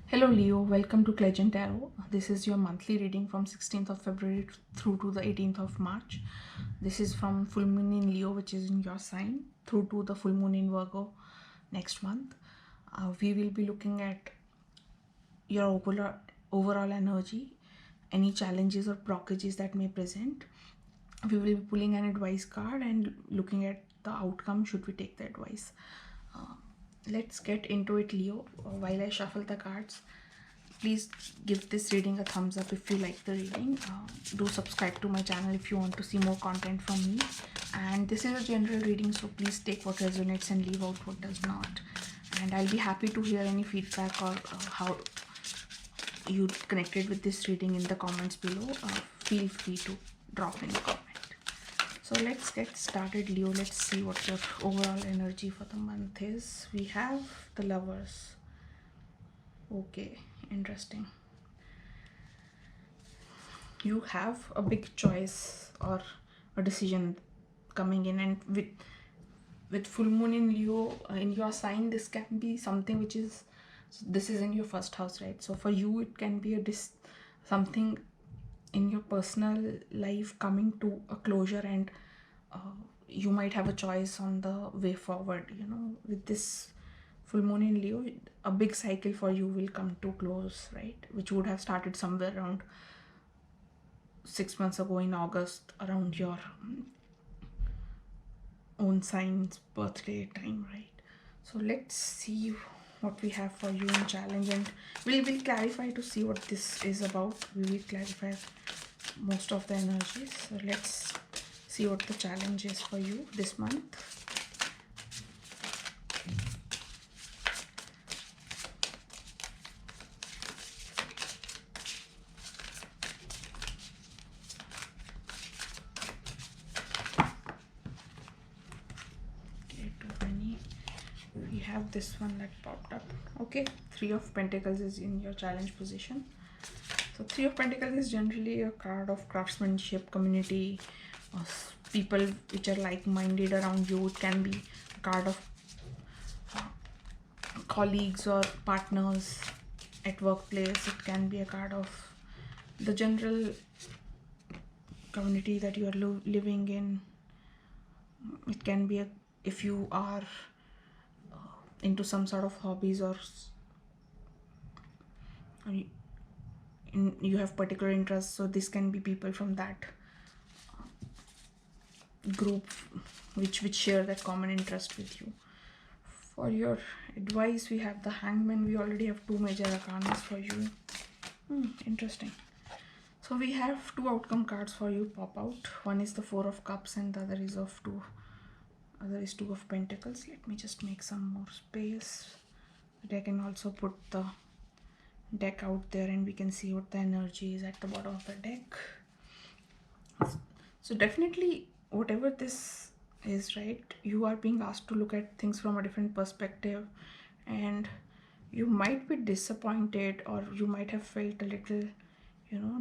Hello Leo, welcome to Legend Tarot. This is your monthly reading from 16th of February through to the 18th of March. This is from full moon in Leo, which is in your sign, through to the full moon in Virgo next month. We will be looking at your overall energy, any challenges or blockages that may present. We will be pulling an advice card and looking at the outcome should we take the advice. Let's get into it, Leo. While I shuffle the cards, please give this reading a thumbs up if you like the reading. Do subscribe to my channel if you want to see more content from me. And this is a general reading, so please take what resonates and leave out what does not. And I'll be happy to hear any feedback or how you connected with this reading in the comments below. Feel free to drop in a comment. So let's get started, Leo. Let's see what your overall energy for the month is. We have the Lovers. Okay, interesting. You have a big choice or a decision coming in, and with full moon in Leo in your sign, this can be something which is, this is in your first house, right? So for you it can be something in your personal life coming to a closure, and you might have a choice on the way forward. With this full moon in Leo, a big cycle for you will come to close, right? Which would have started somewhere around 6 months ago in August, around your own sign's birthday time, right? So let's see what we have for you in challenge, and we will clarify to see what this is about. We will clarify most of the energies. So let's see what the challenge is for you this month. Okay, too many. We have this one that popped up. Okay, Three of Pentacles is in your challenge position. So Three of Pentacles is generally a card of craftsmanship, community, people which are like-minded around you. It can be a card of colleagues or partners at workplace. It can be a card of the general community that you are living in. It can be if you are into some sort of hobbies, or you have particular interests, so this can be people from that group which share that common interest with you. For your advice, we have the Hangman. We already have two major arcanas for you. Interesting. So we have two outcome cards for you pop out. One is the Four of Cups and the other is Two of Pentacles. Let me just make some more space that I can also put the deck out there and we can see what the energy is at the bottom of the deck. So definitely whatever this is, right, you are being asked to look at things from a different perspective, and you might be disappointed or you might have felt a little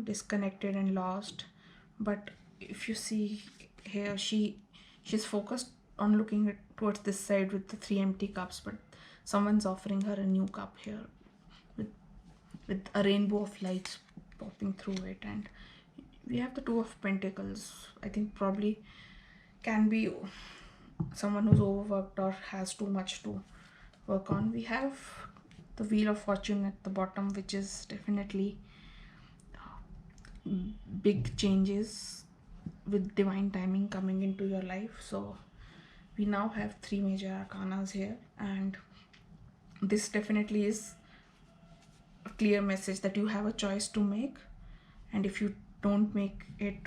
disconnected and lost. But if you see here, she's focused on looking towards this side with the three empty cups, but someone's offering her a new cup here with a rainbow of lights popping through it. And we have the Two of Pentacles. I think probably can be someone who's overworked or has too much to work on. We have the Wheel of Fortune at the bottom, which is definitely big changes with divine timing coming into your life. So we now have three major arcanas here, and this definitely is a clear message that you have a choice to make, and if you don't make it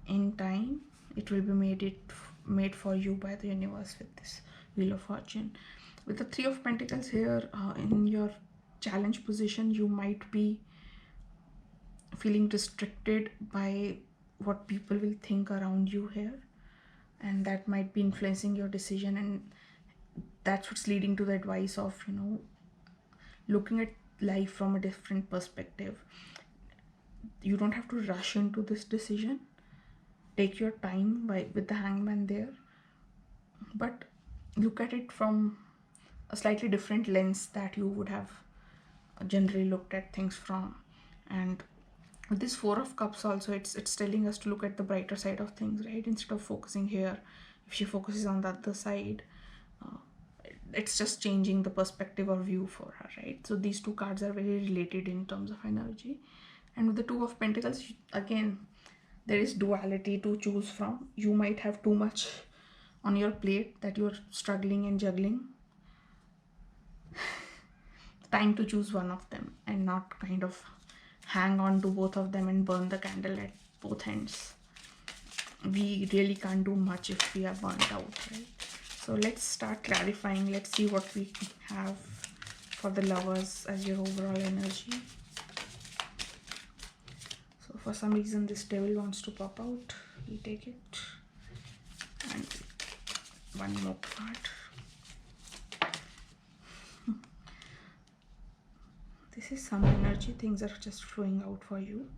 in time, it will be made for you by the universe with this Wheel of Fortune. With the Three of Pentacles here, in your challenge position, you might be feeling restricted by what people will think around you here, and that might be influencing your decision, and that's what's leading to the advice of looking at life from a different perspective. You don't have to rush into this decision. Take your time with the Hangman there, but look at it from a slightly different lens that you would have generally looked at things from. And with this Four of Cups also, it's telling us to look at the brighter side of things, right? Instead of focusing here, if she focuses on the other side, it's just changing the perspective or view for her, right? So these two cards are very related in terms of energy. And with the Two of Pentacles, again, there is duality to choose from. You might have too much on your plate that you're struggling and juggling. Time to choose one of them and not kind of hang on to both of them and burn the candle at both ends. We really can't do much if we are burnt out, right? So let's start clarifying. Let's see what we have for the Lovers as your overall energy. So for some reason this Devil wants to pop out. We take it. And one more card. This is some energy. Things are just flowing out for you.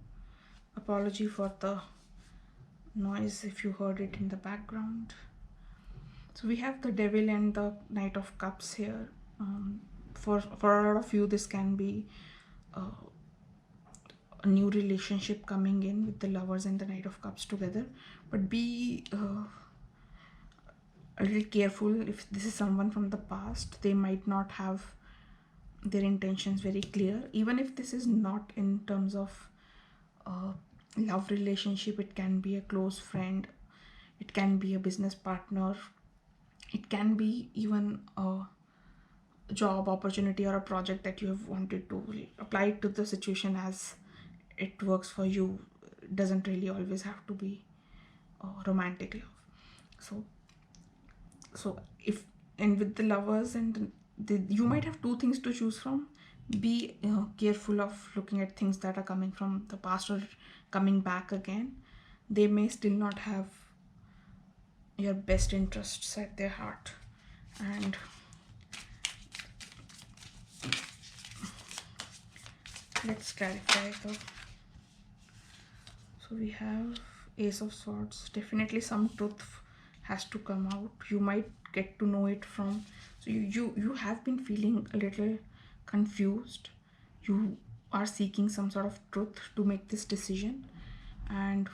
Apology for the noise if you heard it in the background. So we have the Devil and the Knight of Cups here. For a lot of you, this can be a new relationship coming in with the Lovers and the Knight of Cups together. But be a little careful. If this is someone from the past, they might not have their intentions very clear. Even if this is not in terms of love relationship, it can be a close friend, it can be a business partner, it can be even a job opportunity or a project that you have wanted to apply it to the situation as it works for you. It doesn't really always have to be romantic love. So if, and with the Lovers and you might have two things to choose from. Be careful of looking at things that are coming from the past or coming back again. They may still not have your best interests at their heart. And let's clarify the, so we have Ace of Swords. Definitely some truth has to come out. You might get to know it from, so you have been feeling a little confused. You are seeking some sort of truth to make this decision, and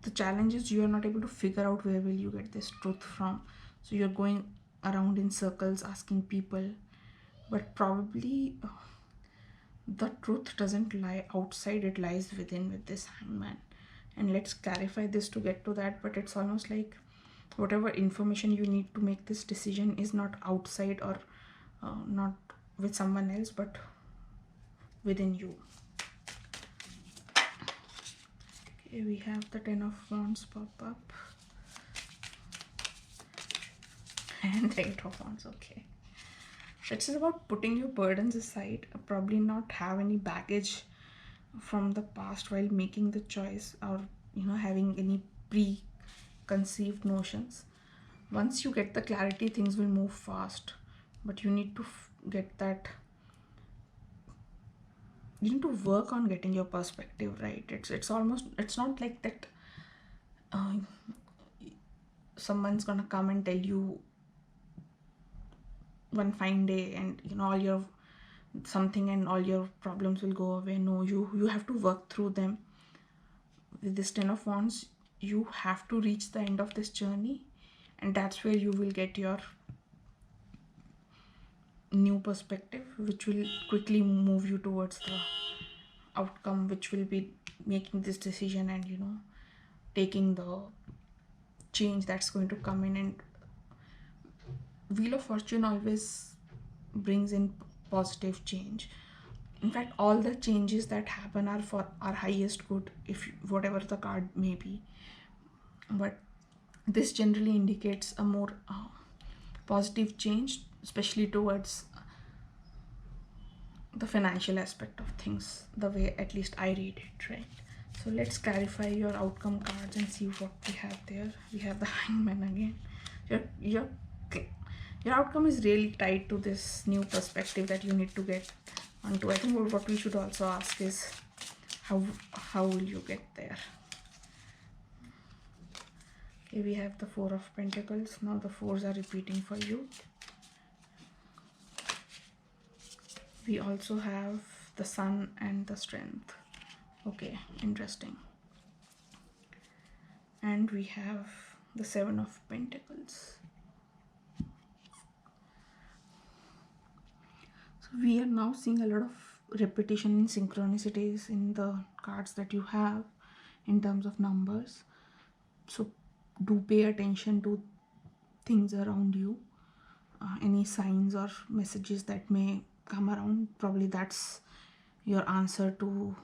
the challenge is you are not able to figure out where will you get this truth from. So you're going around in circles asking people, but probably the truth doesn't lie outside, it lies within with this Hangman. And let's clarify this to get to that. But it's almost like whatever information you need to make this decision is not outside or not with someone else, but within you. Okay, we have the Ten of Wands pop up and the Eight of Wands. Okay, so it's about putting your burdens aside, probably not have any baggage from the past while making the choice, or having any preconceived notions. Once you get the clarity, things will move fast, but you need to get that, you need to work on getting your perspective right. It's almost, it's not like that someone's gonna come and tell you one fine day and all your something and all your problems will go away. No, you have to work through them. With this Ten of Wands, you have to reach the end of this journey, and that's where you will get your new perspective, which will quickly move you towards the outcome, which will be making this decision and taking the change that's going to come in. And Wheel of Fortune always brings in positive change. In fact, all the changes that happen are for our highest good, if whatever the card may be. But this generally indicates a more positive change, especially towards the financial aspect of things, the way at least I read it, right? So let's clarify your outcome cards and see what we have there. We have the Hangman again. Your outcome is really tied to this new perspective that you need to get onto. I think what we should also ask is how will you get there? Okay, we have the Four of Pentacles. Now the fours are repeating for you. We also have the sun and the strength. Okay, interesting. And we have the Seven of Pentacles. So we are now seeing a lot of repetition in synchronicities in the cards that you have in terms of numbers. So do pay attention to things around you, any signs or messages that may come around. Probably that's your answer to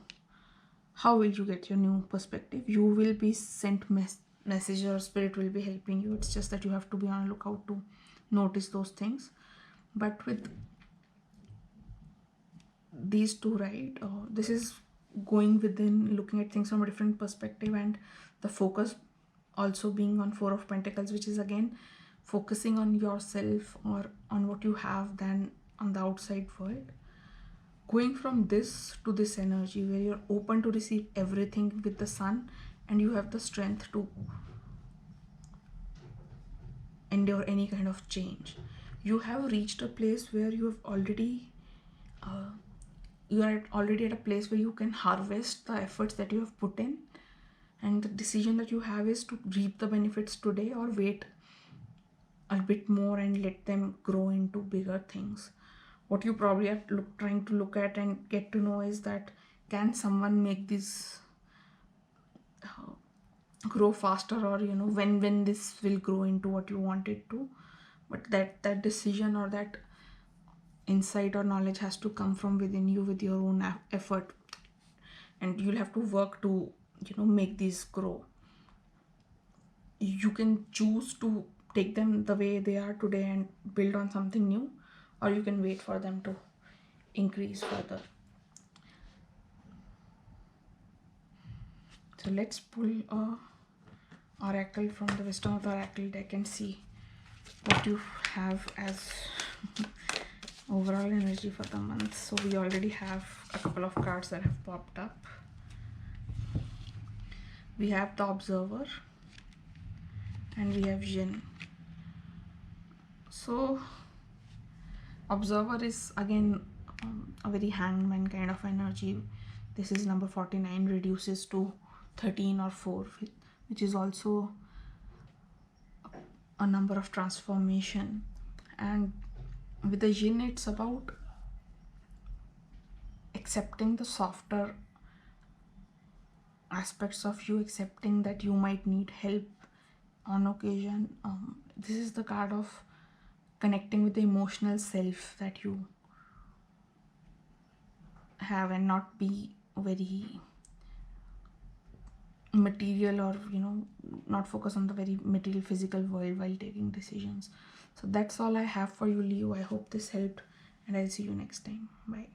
how will you get your new perspective. You will be sent message, or spirit will be helping you. It's just that you have to be on a lookout to notice those things. But with these two, right, this is going within, looking at things from a different perspective, and the focus also being on Four of Pentacles, which is again focusing on yourself or on what you have than on the outside world. Going from this to this energy where you're open to receive everything with the sun, and you have the strength to endure any kind of change. You have reached a place where you have already you are already at a place where you can harvest the efforts that you have put in, and the decision that you have is to reap the benefits today or wait a bit more and let them grow into bigger things. What you probably are trying to look at and get to know is that, can someone make this grow faster, or when this will grow into what you want it to. But that decision or that insight or knowledge has to come from within you with your own effort, and you'll have to work to make these grow. You can choose to take them the way they are today and build on something new, or you can wait for them to increase further. So let's pull a oracle from the Wisdom of the Oracle deck and see what you have as overall energy for the month. So we already have a couple of cards that have popped up. We have the Observer and we have Jinn. So Observer is again a very hangman kind of energy. This is number 49, reduces to 13 or 4, which is also a number of transformation. And with the Jinn, it's about accepting the softer aspects of you, accepting that you might need help on occasion. This is the card of connecting with the emotional self that you have, and not be very material, or not focus on the very material physical world while taking decisions. So that's all I have for you, Leo. I hope this helped, and I'll see you next time. Bye.